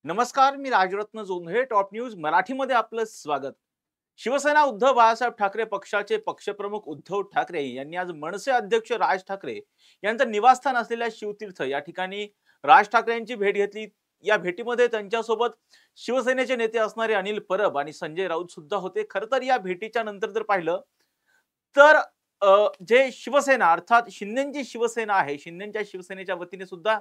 नमस्कार, मी Rajratna Jondhale. Top news मराठीमध्ये आपलं स्वागत. शिवसेना उद्धव बाळासाहेब ठाकरे पक्षाचे पक्षप्रमुख उद्धव ठाकरे यांनी आज मनसे अध्यक्ष राज ठाकरे यांचं निवासस्थान असलेल्या शिवतीर्थ या ठिकाणी राज ठाकरे यांची भेट घेतली. या भेटीमध्ये त्यांच्यासोबत शिवसेनेचे नेते असणारे अनिल परब आणि संजय राऊत सुद्धा होते. खरं तर या भेटीच्या नंतर जर पाहिलं तर जे शिवसेना अर्थात शिंदेची शिवसेना आहे, शिंदेच्या शिवसेनेच्या वतीने सुद्धा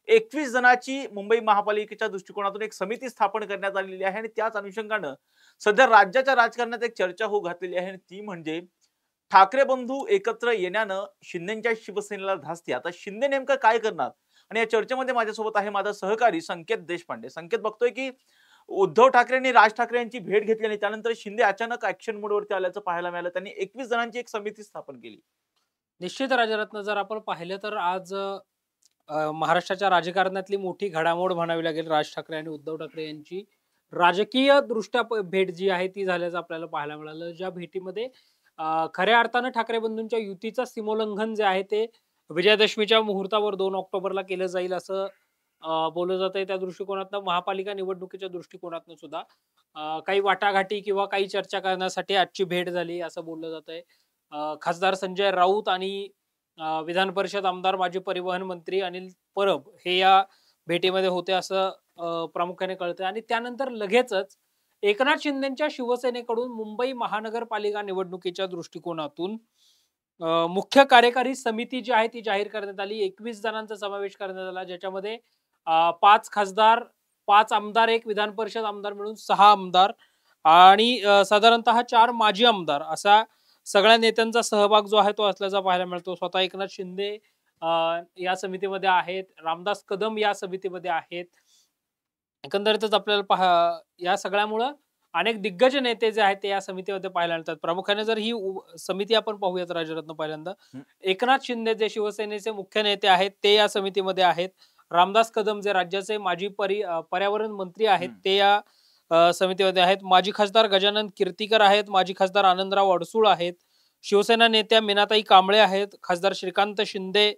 21 जणांची मुंबई महापालिकेच्या दृष्टिकोनातून एक समिती स्थापन करण्यात आलेली आहे आणि त्याच अनुषंगानं सध्या राज्याच्या राजकारणात एक चर्चा होऊ घातलेली आहे आणि ती म्हणजे ठाकरे बंधू एकत्र येण्यानं शिंदेच्या शिवसेनेला धास्ती. आता शिंदे नेमकं काय करणार? आणि या चर्चेमध्ये माझ्यासोबत आहे माझा सहकारी संकेत देशपांडे. संकेत, बघतोय की उद्धव ठाकरेंनी राज ठाकरे यांची भेट घेतली आणि त्यानंतर शिंदे अचानक ऍक्शन मोडवरती आल्याचं पाहायला मिळालं. त्यांनी 21 जणांची एक समिती स्थापन केली. निश्चित राजरत्न जर आपण पाहिलं तर आज महाराष्ट्राच्या राजकारणातली मोठी घडामोड म्हणावी लागेल राज ठाकरे आणि उद्धव ठाकरे यांची राजकीय दृष्ट्या भेट जी आहे ती झाल्याचं आपल्याला पाहायला मिळालं. ज्या भेटीमध्ये खऱ्या अर्थानं ठाकरे बंधूंच्या युतीचं सीमोल्लंघन जे आहे ते विजयादशमीच्या मुहूर्तावर 2 ऑक्टोबरला केलं जाईल असं बोललं जात आहे. त्या दृष्टिकोनातनं महापालिका निवडणुकीच्या दृष्टिकोनातनं सुद्धा काही वाटाघाटी किंवा काही चर्चा करण्यासाठी आजची भेट झाली असं बोललं जात आहे. खासदार संजय राऊत आणि विधान परिषद आमदार माजी परिवहन मंत्री अनिल परब हे या भेटीमध्ये होते असं प्रामुख्याने कळतंय. आणि त्यानंतर लगेचच एकनाथ शिंदेच्या शिवसेनेकडून मुंबई महानगरपालिका निवडणुकीच्या दृष्टिकोनातून मुख्य कार्यकारी समिती जी आहे ती जाहीर करण्यात आली. 21 जणांचा समावेश करण्यात आला, ज्याच्यामध्ये 5 खासदार, 5 आमदार, 1 विधान परिषद आमदार मिळून 6 आमदार आणि साधारणतः 4 माजी आमदार असा सगळ्या नेत्यांचा सहभाग जो आहे तो असल्याचा पाहायला मिळतो. स्वतः एकनाथ शिंदे या समितीमध्ये आहेत, रामदास कदम या समितीमध्ये आहेत. एकंदरीतच आपल्याला या सगळ्यामुळं अनेक दिग्गज नेते जे आहेत ते या समितीमध्ये पाहायला मिळतात. प्रामुख्याने जर ही समिती आपण पाहूयात राजरत्न, पहिल्यांदा एकनाथ शिंदे जे शिवसेनेचे मुख्य नेते आहेत ते या समितीमध्ये आहेत. रामदास कदम जे राज्याचे माजी पर्यावरण मंत्री आहेत ते या समितीमध्ये आहेत. माजी खासदार गजानन कीर्तीकर आहेत, माजी खासदार आनंदराव अडसूळ आहेत, शिवसेना नेत्या मीनाताई कांबळे आहेत, खासदार श्रीकांत शिंदे,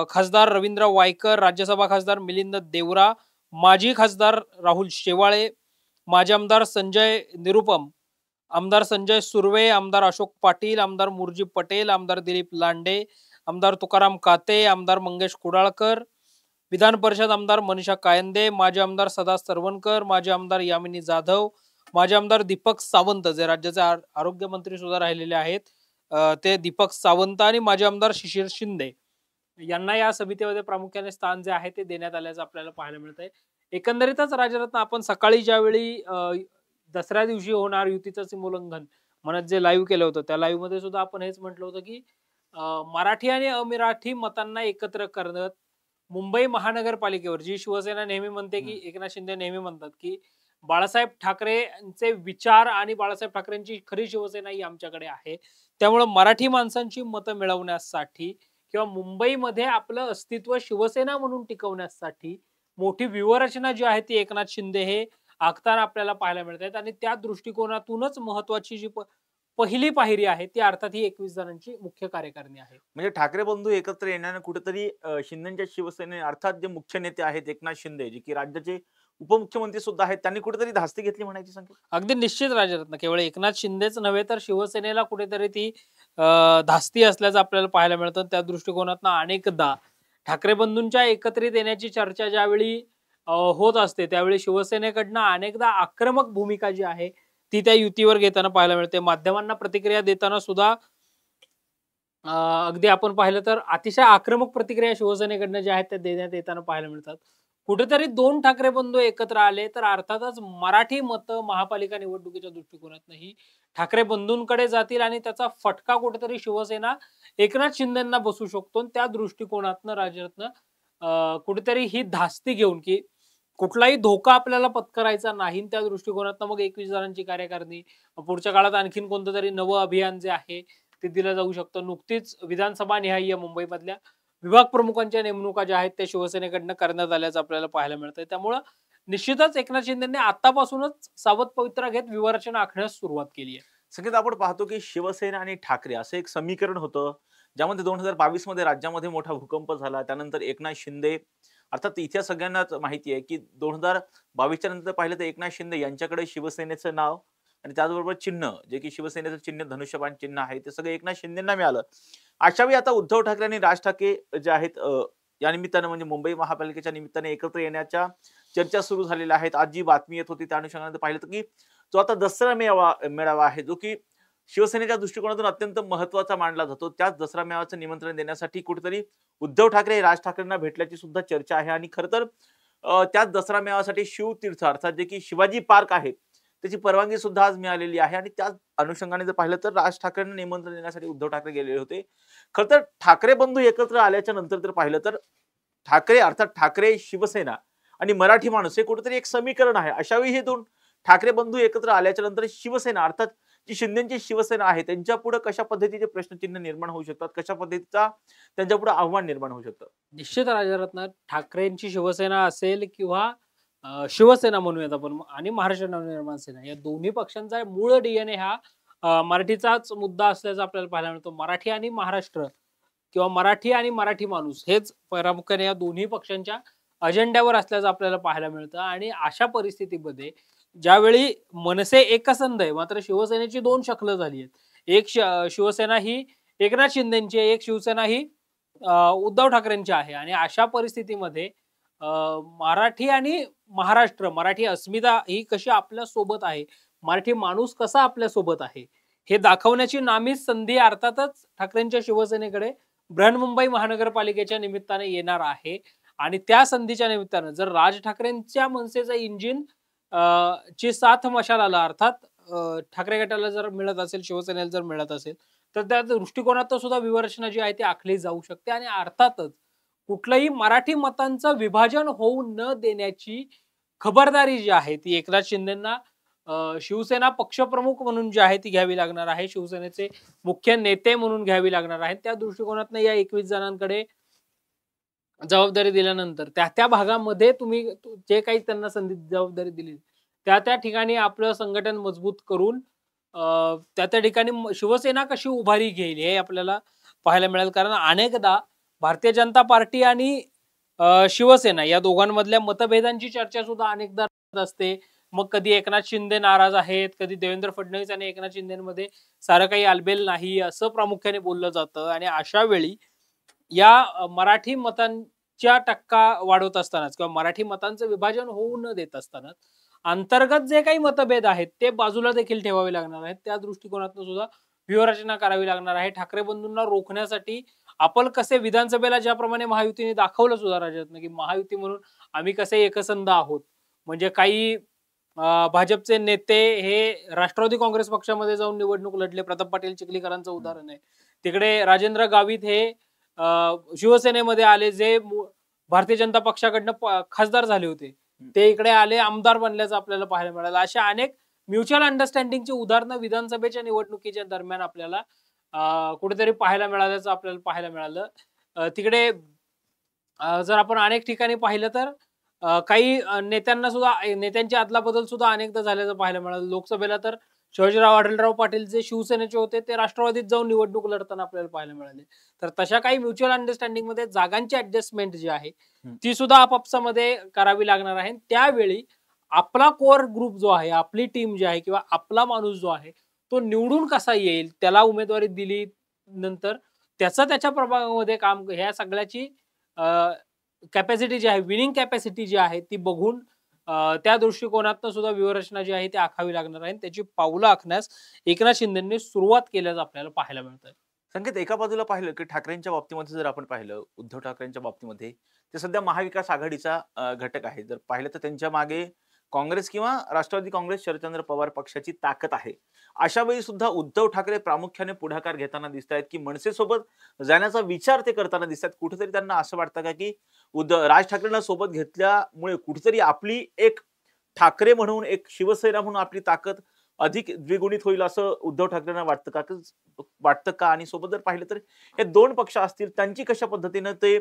खासदार रवींद्र वायकर, राज्यसभा खासदार मिलिंद देवरा, माजी खासदार राहुल शेवाळे, माजी आमदार संजय निरुपम, आमदार संजय सुर्वे, आमदार अशोक पाटील, आमदार मुरजी पटेल, आमदार दिलीप लांडे, आमदार तुकाराम काते, आमदार मंगेश कुडाळकर, विधान परिषद आमदार मनीषा कायंदे, माजी आमदार सदा सरवणकर, माजी आमदार यामिनी जाधव, माजी आमदार दीपक सावंत जे राज्याचे आरोग्य मंत्री सुद्धा राहिलेले आहेत ते दीपक सावंत, आणि माजी आमदार शिशिर शिंदे यांना या समितीमध्ये प्रामुख्याने स्थान जे आहे ते देण्यात आल्याचं आपल्याला पाहायला मिळत आहे. एकंदरीतच राजरत्न, आपण सकाळी ज्यावेळी दसऱ्या दिवशी होणार युतीचं सीमोल्लंघन म्हणत जे लाईव्ह केलं होतं त्या लाईव्ह मध्ये सुद्धा आपण हेच म्हटलं होतं की मराठी आणि अमराठी मतांना एकत्र करण्यात मुंबई महानगरपालिकेवर जी शिवसेना नेहमी म्हणते की एकनाथ शिंदे नेहमी म्हणतात की बाळासाहेब ठाकरेंचे विचार आणि बाळासाहेब ठाकरेंची खरी शिवसेना ही आमच्याकडे आहे, त्यामुळे मराठी माणसांची मतं मिळवण्यासाठी किंवा मुंबईमध्ये आपलं अस्तित्व शिवसेना म्हणून टिकवण्यासाठी मोठी व्यूहरचना जी आहे ती एकनाथ शिंदे हे आखताना आपल्याला पाहायला मिळत आहेत. आणि त्या दृष्टिकोनातूनच महत्वाची जी पहिली पायरी आहे ती अर्थात ही 21 जणांची मुख्य कार्यकारिणी आहे. म्हणजे ठाकरे बंधू एकत्र येण्यानं कुठेतरी शिंदेच्या शिवसेने अर्थात जे मुख्य नेते आहेत एकनाथ शिंदे, जे की राज्याचे उपमुख्यमंत्री सुद्धा आहेत, त्यांनी कुठेतरी धास्ती घेतली म्हणायची संकेत. अगदी निश्चित राजरत्न, केवळ एकनाथ शिंदेच नव्हे तर शिवसेनेला कुठेतरी ती धास्ती असल्याचं आपल्याला पाहायला मिळतं. त्या दृष्टिकोनातून अनेकदा ठाकरे बंधूंच्या एकत्रित येण्याची चर्चा ज्यावेळी होत असते त्यावेळी शिवसेनेकडनं अनेकदा आक्रमक भूमिका जी आहे ती त्या युतीवर घेताना पाहायला मिळते. माध्यमांना प्रतिक्रिया देताना सुद्धा अगदी आपण पाहिलं तर अतिशय आक्रमक प्रतिक्रिया शिवसेनेकडनं ज्या आहेत त्या देण्यात येताना पाहायला मिळतात. कुठेतरी 2 ठाकरे बंधू एकत्र आले तर अर्थातच मराठी मतं महापालिका निवडणुकीच्या दृष्टिकोनातूनही ठाकरे बंधूंकडे जातील आणि त्याचा फटका कुठेतरी शिवसेना एकनाथ शिंदेना बसू शकतो. त्या दृष्टिकोनातनं राजरत्न कुठेतरी ही धास्ती घेऊन की कुठलाही धोका आपल्याला पत्करायचा नाही, त्या दृष्टिकोनातनं मग 21 जणांची कार्यकारिणी, पुढच्या काळात आणखीन कोणतं तरी नवं अभियान जे आहे ते दिलं जाऊ शकतं. नुकतीच विधानसभा निहाय मुंबईमधल्या विभाग प्रमुखांच्या नेमणुका ज्या आहेत त्या शिवसेनेकडनं करण्यात आल्याचं आपल्याला पाहायला मिळतंय. त्यामुळं निश्चितच एकनाथ शिंदेने आतापासूनच सावध पवित्रा घेत व्यूहरचना आखण्यास सुरुवात केली आहे. संकेत, आपण पाहतो की शिवसेना आणि ठाकरे असं एक समीकरण होतं ज्यामध्ये 2022 मध्ये राज्यामध्ये मोठा भूकंप झाला. त्यानंतर एकनाथ शिंदे अर्थात इथे सगळ्यांनाच माहिती आहे की 2022च्या नंतर पाहिलं तर एकनाथ शिंदे यांच्याकडे शिवसेनेचं नाव आणि त्याचबरोबर चिन्ह, जे की शिवसेनेचं चिन्ह धनुष्यबाण चिन्ह आहे, ते सगळं एकनाथ शिंदेंना मिळालं. अशावेळी आता उद्धव ठाकरे आणि राज ठाकरे जे आहेत या निमित्तानं म्हणजे मुंबई महापालिकेच्या निमित्ताने एकत्र येण्याच्या चर्चा सुरू झालेल्या आहेत. आज जी बातमी येत होती त्या अनुषंगाने पाहिलं तर की जो आता दसरा मेळावा आहे, जो की शिवसेनेच्या दृष्टिकोनातून अत्यंत महत्त्वाचा मानला जातो. त्याच दसरा मेळाव्याचं निमंत्रण देण्यासाठी कुठेतरी उद्धव ठाकरे हे राज ठाकरेंना भेटल्याची सुद्धा चर्चा आहे आणि खरं तर त्याच दसरा मेळाव्यासाठी शिवतीर्थ अर्थात जे की शिवाजी पार्क आहे, त्याची परवानगी सुद्धा आज मिळालेली आहे आणि त्याच अनुषंगाने जर पाहिलं तर राज ठाकरेंना निमंत्रण देण्यासाठी उद्धव ठाकरे गेलेले होते. खरं तर ठाकरे बंधू एकत्र आल्याच्या नंतर जर पाहिलं तर ठाकरे अर्थात ठाकरे, शिवसेना आणि मराठी माणूस हे कुठेतरी एक समीकरण आहे. अशावेळी हे दोन ठाकरे बंधू एकत्र आल्याच्या नंतर शिवसेना अर्थात जी शिंदेची शिवसेना आहे त्यांच्यापुढे कशा पद्धतीचे प्रश्नचिन्ह निर्माण होऊ शकतात, कशा पद्धतीचा त्यांच्यापुढे आव्हान निर्माण होऊ शकतं? निश्चित राजरत्न ठाकरेंची शिवसेना असेल किंवा शिवसेना म्हणूयात आपण आणि महाराष्ट्र नवनिर्माण सेना या दोन्ही पक्षांचा मूळ डीएनए हा मराठीचाच मुद्दा असल्याचं आपल्याला पाहायला मिळतो. मराठी आणि महाराष्ट्र किंवा मराठी आणि मराठी माणूस हेच प्रामुख्याने या दोन्ही पक्षांच्या अजेंड्यावर असल्याचं आपल्याला पाहायला मिळतं. आणि अशा परिस्थितीमध्ये ज्यावेळी मनसे एकसंध आहे मात्र शिवसेनेची दोन शकलं झाली आहेत. एक शिवसेना ही एकनाथ शिंदेची आहे, एक शिवसेना ही उद्धव ठाकरेंची आहे. आणि अशा परिस्थितीमध्ये मराठी आणि महाराष्ट्र, मराठी अस्मिता ही कशी आपल्या सोबत आहे, मराठी माणूस कसा आपल्या सोबत आहे, हे दाखवण्याची नामीच संधी अर्थातच ठाकरेंच्या शिवसेनेकडे बृहन्मुंबई महानगरपालिकेच्या निमित्ताने येणार आहे. आणि त्या संधीच्या निमित्तानं जर राज ठाकरेंच्या मनसेचं इंजिन ची साथ मशालाला अर्थात ठाकरे गटाला जर मिळत असेल, शिवसेनेला जर मिळत असेल, तर त्या दृष्टिकोनात सुद्धा व्यूहरचना जी आहे ती आखली जाऊ शकते. आणि अर्थातच कुठलंही मराठी मतांचं विभाजन होऊ न देण्याची खबरदारी जी आहे ती एकनाथ शिंदेंना शिवसेना पक्षप्रमुख म्हणून जी आहे ती घ्यावी लागणार आहे, शिवसेनेचे मुख्य नेते म्हणून घ्यावी लागणार आहे. त्या दृष्टिकोनातनं या 21 जणांकडे जबाबदारी दिल्यानंतर त्या त्या भागामध्ये तुम्ही जे काही त्यांना संधी जबाबदारी दिली त्या त्या ठिकाणी आपलं संघटन मजबूत करून त्या त्या ठिकाणी शिवसेना कशी उभारी घेईल हे आपल्याला पाहायला मिळेल. कारण अनेकदा भारतीय जनता पार्टी आणि शिवसेना या दोघांमधल्या मतभेदांची चर्चा सुद्धा अनेकदा असते. मग कधी एकनाथ शिंदे नाराज आहेत, कधी देवेंद्र फडणवीस आणि एकनाथ शिंदेमध्ये सारं काही आलबेल नाही असं प्रामुख्याने बोललं जातं. आणि अशा वेळी या मराठी मतांच्या टक्का वाढवत असतानाच किंवा मराठी मतांचं विभाजन होऊ न देत असताना अंतर्गत जे काही मतभेद आहेत ते बाजूला देखील ठेवावे लागणार आहेत. त्या दृष्टिकोनातून सुद्धा व्यूहरचना करावी लागणार आहे. ठाकरे बंधूंना रोखण्यासाठी आपण कसे विधानसभेला ज्याप्रमाणे महायुतीने दाखवलं सुद्धा राज्यातनं की महायुती म्हणून आम्ही कसे एकसंध आहोत, म्हणजे काही भाजपचे नेते हे राष्ट्रवादी काँग्रेस पक्षामध्ये जाऊन निवडणूक लढले. प्रताप पाटील चिखलीकरांचं उदाहरण आहे. तिकडे राजेंद्र गावित हे शिवसेनेमध्ये आले, जे भारतीय जनता पक्षाकडनं खासदार झाले होते, ते इकडे आले, आमदार बनल्याचं आपल्याला पाहायला मिळालं. अशा अनेक म्युच्युअल अंडरस्टँडिंगची उदाहरणं विधानसभेच्या निवडणुकीच्या दरम्यान आपल्याला कुठेतरी पाहायला मिळाल्याचं आपल्याला पाहायला मिळालं. तिकडे जर आपण अनेक ठिकाणी पाहिलं तर काही नेत्यांना सुद्धा नेत्यांची अदलाबदल सुद्धा अनेकदा झाल्याचं पाहायला मिळालं. लोकसभेला तर शिवाजीराव आढळराव पाटील जे शिवसेनेचे होते ते राष्ट्रवादीत जाऊन निवडणूक लढताना आपल्याला पाहायला मिळाले. तर तशा काही म्युच्युअल अंडरस्टँडिंग मध्ये जागांची ऍडजस्टमेंट जी आहे ती सुद्धा आपापसामध्ये करावी लागणार आहे. त्यावेळी आपला कोर ग्रुप जो आहे, आपली टीम जी आहे किंवा आपला माणूस जो आहे तो निवडून कसा येईल, त्याला उमेदवारी दिली नंतर त्याचं त्याच्या प्रभागामध्ये काम, ह्या सगळ्याची कॅपॅसिटी जी आहे, विनिंग कॅपॅसिटी जी आहे ती बघून त्या दृष्टिकोनातून सुद्धा व्यूहरचना जी आहे ती आखावी लागणार आहे. त्याची पावलं आखण्यास एकनाथ शिंदेंनी सुरुवात केल्याचं आपल्याला पाहायला मिळतं. संकेत, एका बाजूला पाहिलं की ठाकरेंच्या बाबतीमध्ये जर आपण पाहिलं, उद्धव ठाकरेंच्या बाबतीमध्ये ते सध्या महाविकास आघाडीचा घटक आहे. जर पाहिलं तर त्यांच्या मागे काँग्रेस किंवा राष्ट्रवादी काँग्रेस शरदचंद्र पवार पक्षाची ताकद आहे. अशा वेळी सुद्धा उद्धव ठाकरे प्रामुख्याने पुढाकार घेताना दिसत आहेत की मनसेसोबत जाण्याचा विचार ते करताना दिसतात. कुठेतरी त्यांना असं वाटतं का की राज ठाकरेंना सोबत घेतल्यामुळे कुठेतरी आपली एक ठाकरे म्हणून, एक शिवसेना म्हणून आपली ताकद अधिक द्विगुणित होईल असं उद्धव ठाकरेंना वाटतं का? आणि सोबत जर पाहिलं तर हे दोन पक्ष असतील, त्यांची कशा पद्धतीनं ते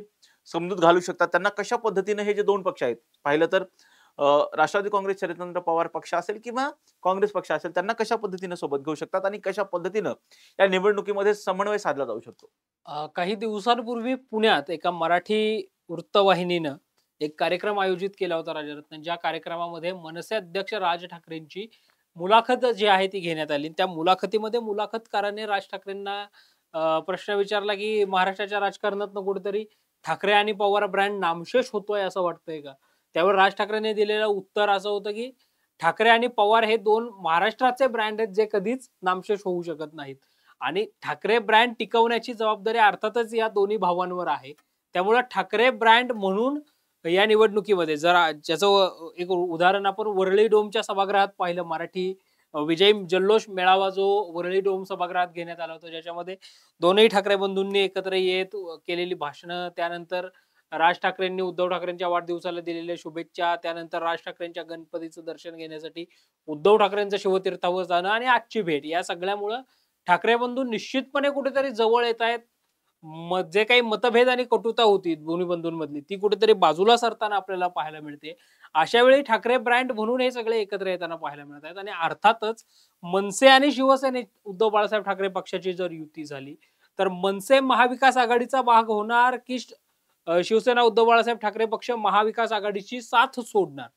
समजूत घालू शकतात, त्यांना कशा पद्धतीनं हे जे दोन पक्ष आहेत पाहिलं तर राष्ट्रवादी काँग्रेस शरदचंद्र पवार पक्ष असेल किंवा काँग्रेस पक्ष असेल, त्यांना कशा पद्धतीनं सोबत घेऊ शकतात आणि कशा पद्धतीनं या निवडणुकीमध्ये समन्वय साधला जाऊ शकतो? काही दिवसांपूर्वी पुण्यात एका मराठी वृत्तवाहिनीनं एक कार्यक्रम आयोजित केला होता राजरत्न, ज्या कार्यक्रमामध्ये मनसे अध्यक्ष राज ठाकरेंची मुलाखत जी आहे ती घेण्यात आली. त्या मुलाखतीमध्ये मुलाखतकाराने राज ठाकरेंना प्रश्न विचारला, की महाराष्ट्राच्या राजकारणातनं कुठेतरी ठाकरे आणि पवार ब्रँड नामशेष होतोय असं वाटतंय का? त्यावर राज ठाकरेंनी दिलेलं उत्तर असं होतं, की ठाकरे आणि पवार हे 2 महाराष्ट्राचे ब्रँड आहेत, जे कधीच नामशेष होऊ शकत नाहीत. आणि ठाकरे ब्रँड टिकवण्याची जबाबदारी अर्थातच या दोन्ही भावांवर आहे. त्यामुळे ठाकरे ब्रँड म्हणून या निवडणुकीमध्ये ज्याचं एक उदाहरण आपण वरळी डोमच्या सभागृहात पाहिलं. मराठी विजय जल्लोष मेळावा जो वरळी डोम सभागृहात घेण्यात आला होता, ज्याच्यामध्ये दोन्ही ठाकरे बंधूंनी एकत्र येत केलेली भाषणं, त्यानंतर राज ठाकरेंनी उद्धव ठाकरेंच्या वाढदिवसाला दिलेल्या शुभेच्छा, त्यानंतर राज ठाकरेंच्या गणपतीचं दर्शन घेण्यासाठी उद्धव ठाकरेंचं शिवतीर्थावर जाणं आणि आजची भेट, या सगळ्यामुळं ठाकरे बंधू निश्चितपणे कुठेतरी जवळ येत आहेत. जे काही मतभेद आणि कटुता होती दोन्ही बंधूंमधली, ती कुठेतरी बाजूला सरताना आपल्याला पाहायला मिळते. अशा वेळी ठाकरे ब्रँड म्हणून हे सगळे एकत्र येताना पाहायला मिळत आहेत. आणि अर्थातच मनसे आणि शिवसेने, उद्धव बाळासाहेब ठाकरे पक्षाची जर युती झाली तर मनसे महाविकास आघाडीचा भाग होणार, की शिवसेना उद्धव बाळासाहेब ठाकरे पक्ष महाविकास आघाडीची साथ सोडणार?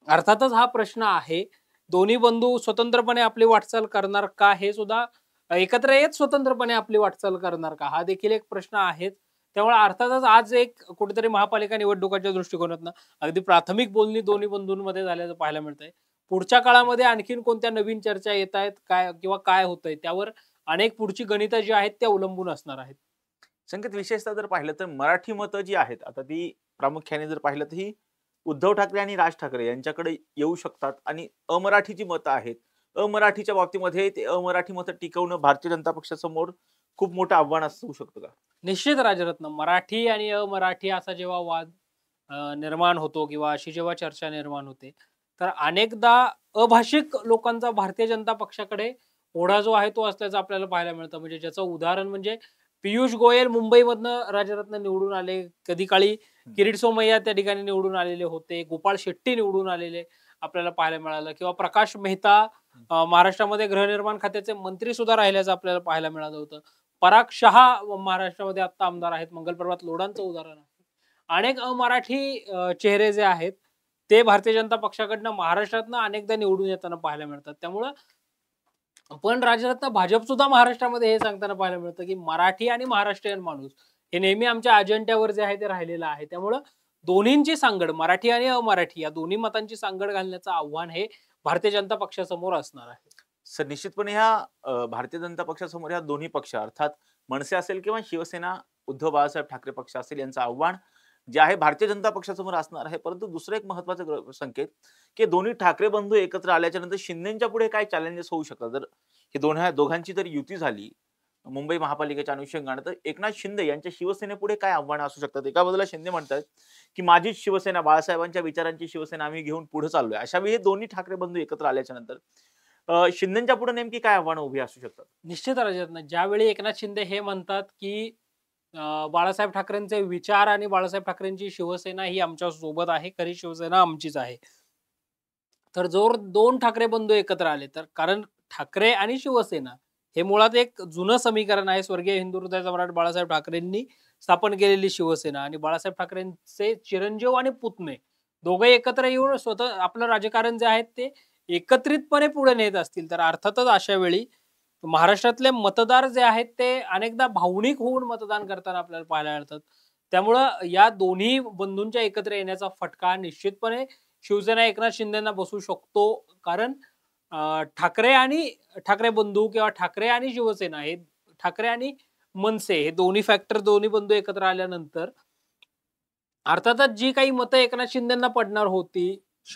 अर्थातच हा प्रश्न आहे. दोन्ही बंधू स्वतंत्रपणे आपली वाटचाल करणार का, हे सुद्धा एकत्र येत स्वतंत्रपणे आपली वाटचाल करणार का, हा देखील एक प्रश्न आहेच. त्यामुळे अर्थातच आज एक कुठेतरी महापालिका निवडणुकाच्या दृष्टिकोनातनं अगदी प्राथमिक बोलणी दोन्ही बंधूंमध्ये झाल्याचं पाहायला मिळतंय. पुढच्या काळामध्ये आणखीन कोणत्या नवीन चर्चा येत आहेत काय, किंवा काय होतंय, त्यावर अनेक पुढची गणितं जी आहेत ते अवलंबून असणार आहेत. संकेत, विशेषतः जर पाहिलं तर मराठी मतं जी आहेत, आता ती प्रामुख्याने जर पाहिलं तर ही उद्धव ठाकरे आणि राज ठाकरे यांच्याकडे येऊ शकतात. आणि अमराठी जी मतं आहेत, अमराठीच्या बाबतीमध्ये ते अमराठी मतं टिकवणं भारतीय जनता पक्षासमोर खूप मोठं आव्हान असू शकतं का? निश्चित राजरत्न, मराठी आणि अमराठी असा जेव्हा वाद निर्माण होतो, किंवा अशी जेव्हा चर्चा निर्माण होते, तर अनेकदा अभाषिक लोकांचा भारतीय जनता पक्षाकडे ओढा जो आहे तो असल्याचं आपल्याला पाहायला मिळतं. म्हणजे ज्याचं उदाहरण म्हणजे पियुष गोयल मुंबईमधनं राजरत्न निवडून आले. कधी काळी किरीट सोमय्या त्या ठिकाणी निवडून आलेले होते. गोपाळ शेट्टी निवडून आलेले आपल्याला पाहायला मिळालं, किंवा प्रकाश मेहता महाराष्ट्रामध्ये गृहनिर्माण खात्याचे मंत्री सुद्धा राहिल्याचं आपल्याला पाहायला मिळालं होतं. पराग शहा महाराष्ट्रामध्ये आता आमदार आहेत. मंगलपर्वत लोढांचं उदाहरण आहे. अनेक अमराठी चेहरे जे आहेत ते भारतीय जनता पक्षाकडनं महाराष्ट्रातनं अनेकदा निवडून येताना पाहायला मिळतात. त्यामुळं पण राजरत्न भाजप सुद्धा महाराष्ट्रामध्ये हे सांगताना पाहायला मिळतं, की मराठी आणि महाराष्ट्रीयन माणूस हे नेहमी आमच्या अजेंड्यावर जे आहे ते राहिलेलं आहे. त्यामुळं दोन्हींची सांगड, मराठी आणि अमराठी या दोन्ही मतांची सांगड घालण्याचं आव्हान हे भारतीय जनता पक्षासमोर असणार आहे. सर, निश्चितपणे ह्या भारतीय जनता पक्षासमोर ह्या दोन्ही पक्ष अर्थात मनसे असेल किंवा शिवसेना उद्धव बाळासाहेब ठाकरे पक्ष असेल, यांचं आव्हान जे आहे भारतीय जनता पक्षासमोर असणार आहे. परंतु दुसरं एक महत्वाचं संकेत, की दोन्ही ठाकरे बंधू एकत्र आल्याच्या नंतर शिंदेच्या पुढे काय चॅलेंजेस होऊ शकतात? जर हे दोघांची जर युती झाली मुंबई महापालिकेच्या अनुषंगाने, तर एकनाथ शिंदे यांच्या शिवसेनेपुढे काय आव्हानं असू शकतात? एका बाजूला शिंदे म्हणतात की माझीच शिवसेना, बाळासाहेबांच्या विचारांची शिवसेना आम्ही घेऊन पुढे चाललोय. अशा वेळी हे दोन्ही ठाकरे बंधू एकत्र आल्याच्या नंतर शिंदेच्या पुढे नेमकी काय आव्हानं उभी असू शकतात? निश्चित राजरत्न, ज्यावेळी एकनाथ शिंदे हे म्हणतात, की बाळासाहेब ठाकरेंचे विचार आणि बाळासाहेब ठाकरेंची शिवसेना ही आमच्या सोबत आहे, खरी शिवसेना आमचीच आहे. तर जोर 2 ठाकरे बंधू एकत्र आले, तर कारण ठाकरे आणि शिवसेना हे मुळात एक जुनं समीकरण आहे. स्वर्गीय हिंदू हृदय सम्राट बाळासाहेब ठाकरेंनी स्थापन केलेली शिवसेना आणि बाळासाहेब ठाकरेंचे चिरंजीव आणि पुतणे दोघे एकत्र येऊन स्वतः आपलं राजकारण जे आहे ते एकत्रितपणे पुढे नेत असतील, तर अर्थातच अशा वेळी महाराष्ट्रातले मतदार जे आहेत ते अनेकदा भावनिक होऊन मतदान करताना आपल्याला पाहायला मिळतात. त्यामुळं या दोन्ही बंधूंच्या एकत्र येण्याचा फटका निश्चितपणे शिवसेना एकनाथ शिंदेना बसू शकतो. कारण ठाकरे बंधू किंवा ठाकरे आणि शिवसेना हे, ठाकरे आणि मनसे हे दोन्ही फॅक्टर, दोन्ही बंधू एकत्र आल्यानंतर अर्थातच जी काही मतं एकनाथ शिंदेना पडणार होती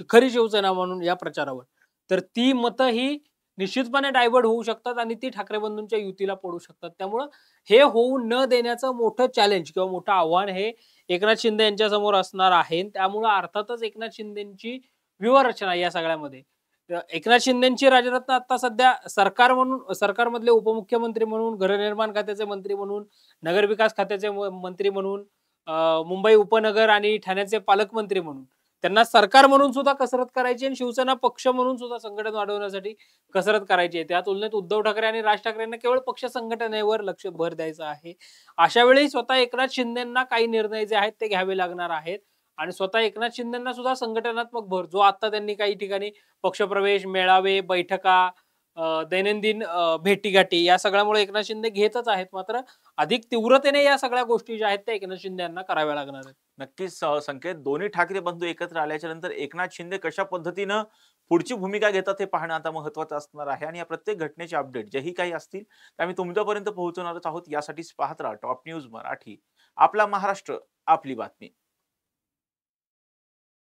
खरी शिवसेना म्हणून या प्रचारावर, तर ती मतं ही निश्चितपणे डायव्हर्ट होऊ शकतात आणि ती ठाकरे बंधूंच्या युतीला पडू शकतात. त्यामुळं हे होऊ न देण्याचं मोठं चॅलेंज किंवा मोठं आव्हान हे एकनाथ शिंदे यांच्या समोर असणार आहे. त्यामुळं अर्थातच एकनाथ शिंदेची व्यूहरचना या सगळ्यामध्ये, एकनाथ शिंदेची राजरत्न आता सध्या सरकार म्हणून, सरकारमधले उपमुख्यमंत्री म्हणून, गृहनिर्माण खात्याचे मंत्री म्हणून, नगरविकास खात्याचे मंत्री म्हणून, मुंबई उपनगर आणि ठाण्याचे पालकमंत्री म्हणून त्यांना सरकार म्हणून सुद्धा कसरत करायची आणि शिवसेना पक्ष म्हणून सुद्धा संघटन वाढवण्यासाठी कसरत करायची आहे. त्या तुलनेत उद्धव ठाकरे आणि राज ठाकरेंना केवळ पक्ष संघटनेवर लक्ष भर द्यायचं आहे. अशा वेळी स्वतः एकनाथ शिंदेंना काही निर्णय जे आहेत ते घ्यावे लागणार आहेत आणि स्वतः एकनाथ शिंदेना सुद्धा संघटनात्मक भर जो आता त्यांनी काही ठिकाणी पक्षप्रवेश, मेळावे, बैठका, दैनंदिन भेटीगाठी या सगळ्यामुळे एकनाथ शिंदे घेतच आहेत. मात्र अधिक तीव्रतेने या सगळ्या गोष्टी ज्या आहेत त्या एकनाथ शिंदे यांना कराव्या लागणार आहेत. नक्कीच संकेत, दोन्ही ठाकरे बंधू एकत्र आल्याच्या नंतर एकनाथ शिंदे कशा पद्धतीनं पुढची भूमिका घेतात हे पाहणं आता महत्त्वाचं असणार आहे. आणि या प्रत्येक घटनेचे अपडेट जेही काही असतील ते आम्ही तुमच्यापर्यंत पोहोचवणारच आहोत. यासाठीच पाहत राहा टॉप न्यूज मराठी. आपला महाराष्ट्र, आपली बातमी.